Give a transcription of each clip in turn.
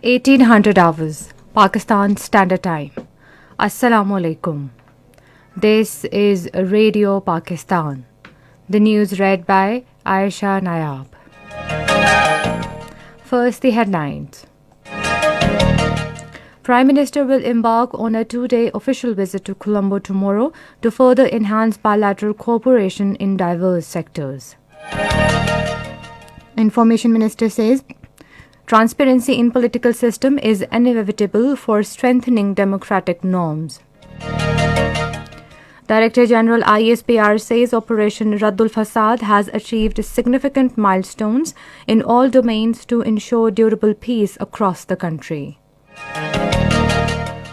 1800 hours, Pakistan Standard Time. Assalamu alaikum. This is Radio Pakistan. The news read by Aisha Nayab. First, the headlines. Prime Minister will embark on a two-day official visit to Colombo tomorrow to further enhance bilateral cooperation in diverse sectors. Information Minister says transparency in political system is inevitable for strengthening democratic norms. Director General ISPR says Operation Raddul Fasad has achieved significant milestones in all domains to ensure durable peace across the country.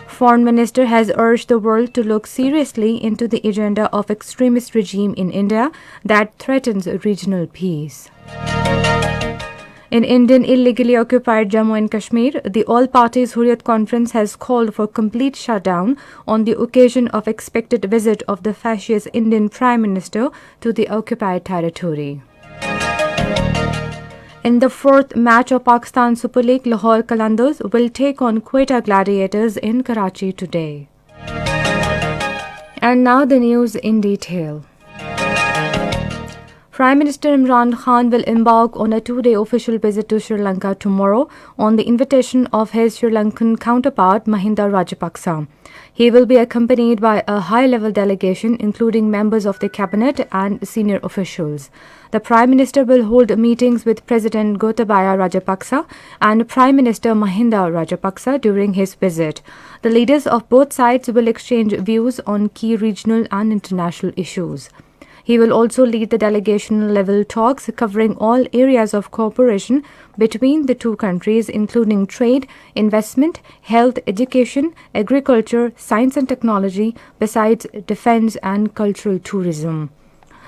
Foreign Minister has urged the world to look seriously into the agenda of extremist regime in India that threatens regional peace. In Indian illegally occupied Jammu and Kashmir, the All Parties Hurriyat Conference has called for complete shutdown on the occasion of expected visit of the fascist Indian Prime Minister to the occupied territory. In the fourth match of Pakistan Super League, Lahore Qalandars will take on Quetta Gladiators in Karachi today. And now the news in detail. Prime Minister Imran Khan will embark on a two-day official visit to Sri Lanka tomorrow on the invitation of his Sri Lankan counterpart Mahinda Rajapaksa. He will be accompanied by a high-level delegation including members of the cabinet and senior officials. The Prime Minister will hold meetings with President Gotabaya Rajapaksa and Prime Minister Mahinda Rajapaksa during his visit. The leaders of both sides will exchange views on key regional and international issues. He will also lead the delegation-level talks covering all areas of cooperation between the two countries, including trade, investment, health, education, agriculture, science and technology, besides defense and cultural tourism.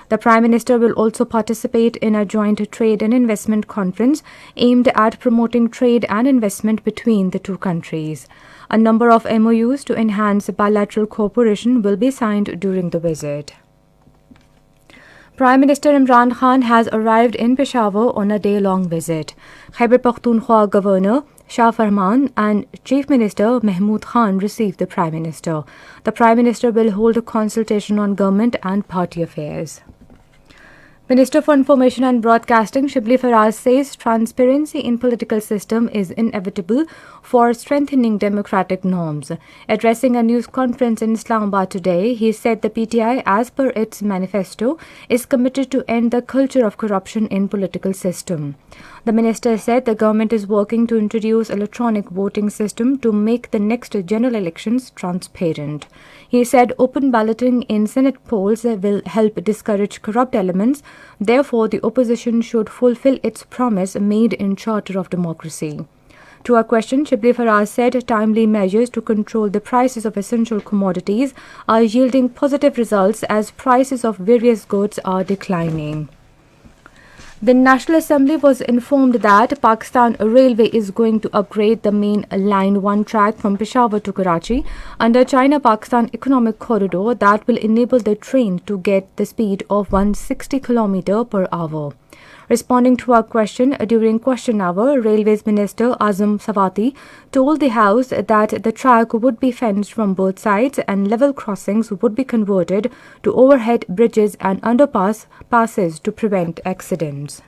The Prime Minister will also participate in a joint trade and investment conference aimed at promoting trade and investment between the two countries. A number of MOUs to enhance bilateral cooperation will be signed during the visit. Prime Minister Imran Khan has arrived in Peshawar on a day-long visit. Khyber Pakhtunkhwa Governor Shah Farman and Chief Minister Mahmood Khan received the Prime Minister. The Prime Minister will hold a consultation on government and party affairs. Minister for Information and Broadcasting Shibli Faraz says transparency in political system is inevitable for strengthening democratic norms. Addressing a news conference in Islamabad today, he said the PTI, as per its manifesto, is committed to end the culture of corruption in political system. The minister said the government is working to introduce electronic voting system to make the next general elections transparent. He said open balloting in Senate polls will help discourage corrupt elements. Therefore, the opposition should fulfill its promise made in Charter of Democracy. To a question, Shibli Faraz said timely measures to control the prices of essential commodities are yielding positive results as prices of various goods are declining. The National Assembly was informed that Pakistan Railway is going to upgrade the main Line 1 track from Peshawar to Karachi under China-Pakistan Economic Corridor that will enable the train to get the speed of 160 km per hour. Responding to a question during question hour, Railways Minister Azam Sawati told the House that the track would be fenced from both sides and level crossings would be converted to overhead bridges and passes to prevent accidents.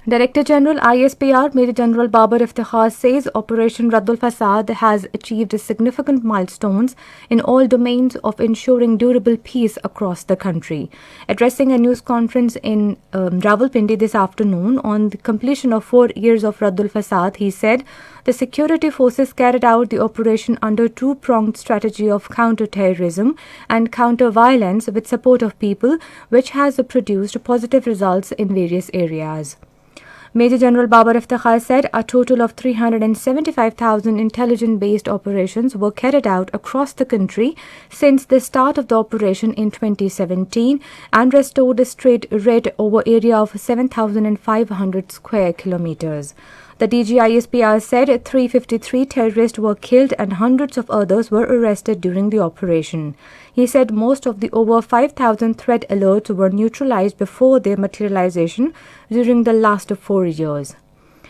Director General ISPR Major General Babar Iftikhar says Operation Raddul Fasad has achieved significant milestones in all domains of ensuring durable peace across the country. Addressing a news conference in Rawalpindi this afternoon on the completion of 4 years of Raddul Fasad, he said the security forces carried out the operation under two-pronged strategy of counter-terrorism and counter-violence with support of people, which has produced positive results in various areas. Major General Babar Iftikhar said a total of 375,000 intelligence-based operations were carried out across the country since the start of the operation in 2017 and restored a straight red over area of 7,500 square kilometers. The DGISPR said 353 terrorists were killed and hundreds of others were arrested during the operation. He said most of the over 5,000 threat alerts were neutralized before their materialization during the last 4 years.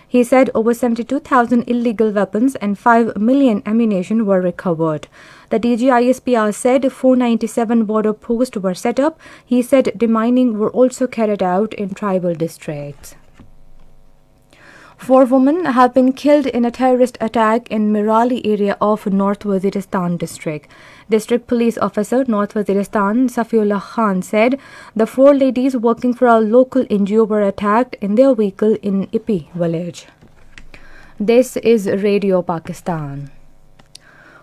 He said over 72,000 illegal weapons and 5 million ammunition were recovered. The DGISPR said 497 border posts were set up. He said demining were also carried out in tribal districts. 4 women have been killed in a terrorist attack in Mirali area of North Waziristan district. District Police Officer North Waziristan Safiullah Khan said the 4 ladies working for a local NGO were attacked in their vehicle in Ipi village. This is Radio Pakistan.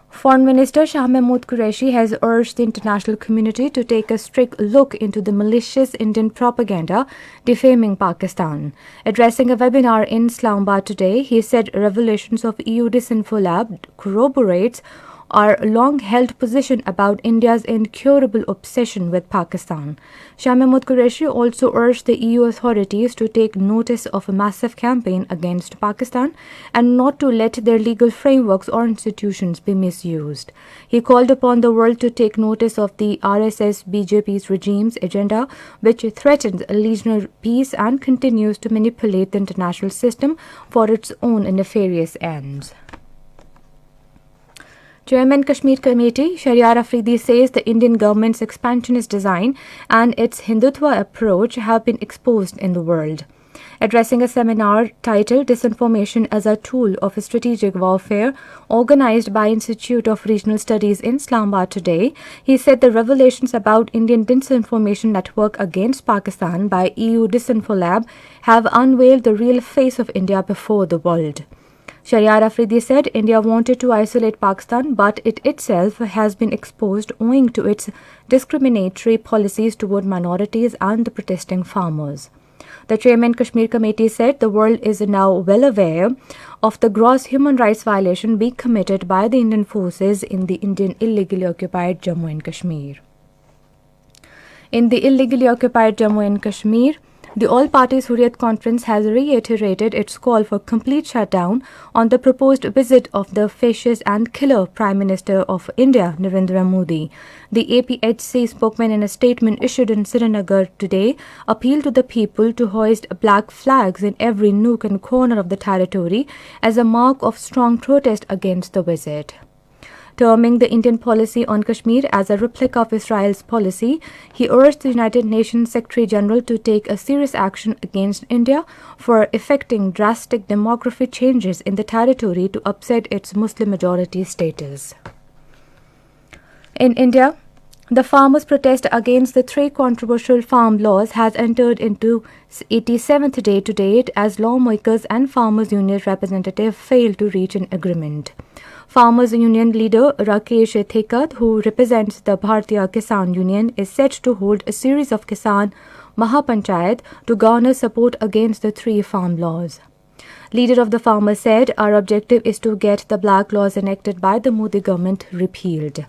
Foreign Minister Shah Mahmood Qureshi has urged the international community to take a strict look into the malicious Indian propaganda defaming Pakistan. Addressing a webinar in Islamabad today, he said revelations of EU Disinfo Lab corroborates our long-held position about India's incurable obsession with Pakistan. Shah Mahmood Qureshi also urged the EU authorities to take notice of a massive campaign against Pakistan and not to let their legal frameworks or institutions be misused. He called upon the world to take notice of the RSS-BJP's regime's agenda, which threatens regional peace and continues to manipulate the international system for its own nefarious ends. Chairman Kashmir Committee Shahryar Afridi says the Indian government's expansionist design and its Hindutva approach have been exposed in the world. Addressing a seminar titled Disinformation as a Tool of Strategic Warfare, organized by Institute of Regional Studies in Islamabad today, he said the revelations about Indian disinformation network against Pakistan by EU Disinfo Lab have unveiled the real face of India before the world. Shahryar Afridi said India wanted to isolate Pakistan, but it itself has been exposed owing to its discriminatory policies toward minorities and the protesting farmers. The Chairman Kashmir Committee said the world is now well aware of the gross human rights violation being committed by the Indian forces in the Indian illegally occupied Jammu and Kashmir. In the illegally occupied Jammu and Kashmir, the All Parties Hurriyat Conference has reiterated its call for complete shutdown on the proposed visit of the fascist and killer Prime Minister of India, Narendra Modi. The APHC spokesman in a statement issued in Srinagar today appealed to the people to hoist black flags in every nook and corner of the territory as a mark of strong protest against the visit. Terming the Indian policy on Kashmir as a replica of Israel's policy, he urged the United Nations Secretary General to take a serious action against India for effecting drastic demographic changes in the territory to upset its Muslim majority status. In India, the farmers' protest against the 3 controversial farm laws has entered into 87th day to date as lawmakers and farmers' union representatives failed to reach an agreement. Farmers Union leader Rakesh Thekat, who represents the Bharatiya Kisan Union, is set to hold a series of Kisan Mahapanchayat to garner support against the 3 farm laws. Leader of the farmers said, "Our objective is to get the black laws enacted by the Modi government repealed."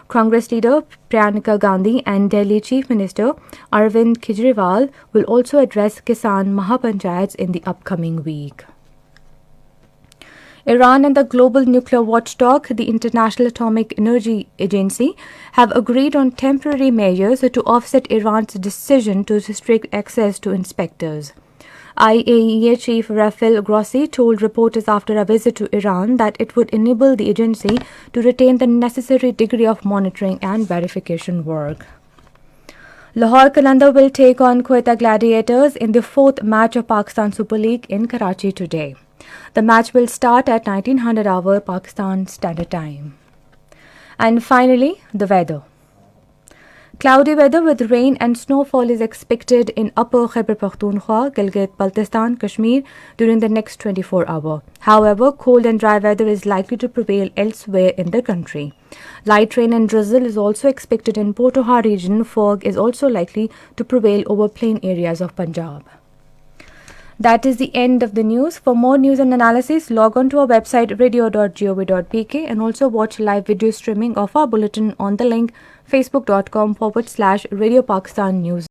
Congress leader Priyanka Gandhi and Delhi Chief Minister Arvind Kejriwal will also address Kisan Mahapanchayats in the upcoming week. Iran and the global nuclear watchdog, the International Atomic Energy Agency, have agreed on temporary measures to offset Iran's decision to restrict access to inspectors. IAEA Chief Rafael Grossi told reporters after a visit to Iran that it would enable the agency to retain the necessary degree of monitoring and verification work. Lahore Qalandar will take on Quetta Gladiators in the 4th match of Pakistan Super League in Karachi today. The match will start at 1900 hour Pakistan Standard Time. And finally, the weather. Cloudy weather with rain and snowfall is expected in Upper Khyber Pakhtunkhwa, Gilgit-Baltistan, Kashmir during the next 24 hours. However, cold and dry weather is likely to prevail elsewhere in the country. Light rain and drizzle is also expected in Potohar region. Fog is also likely to prevail over plain areas of Punjab. That is the end of the news. For more news and analysis, log on to our website radio.gov.pk and also watch live video streaming of our bulletin on the link facebook.com/Radio Pakistan News.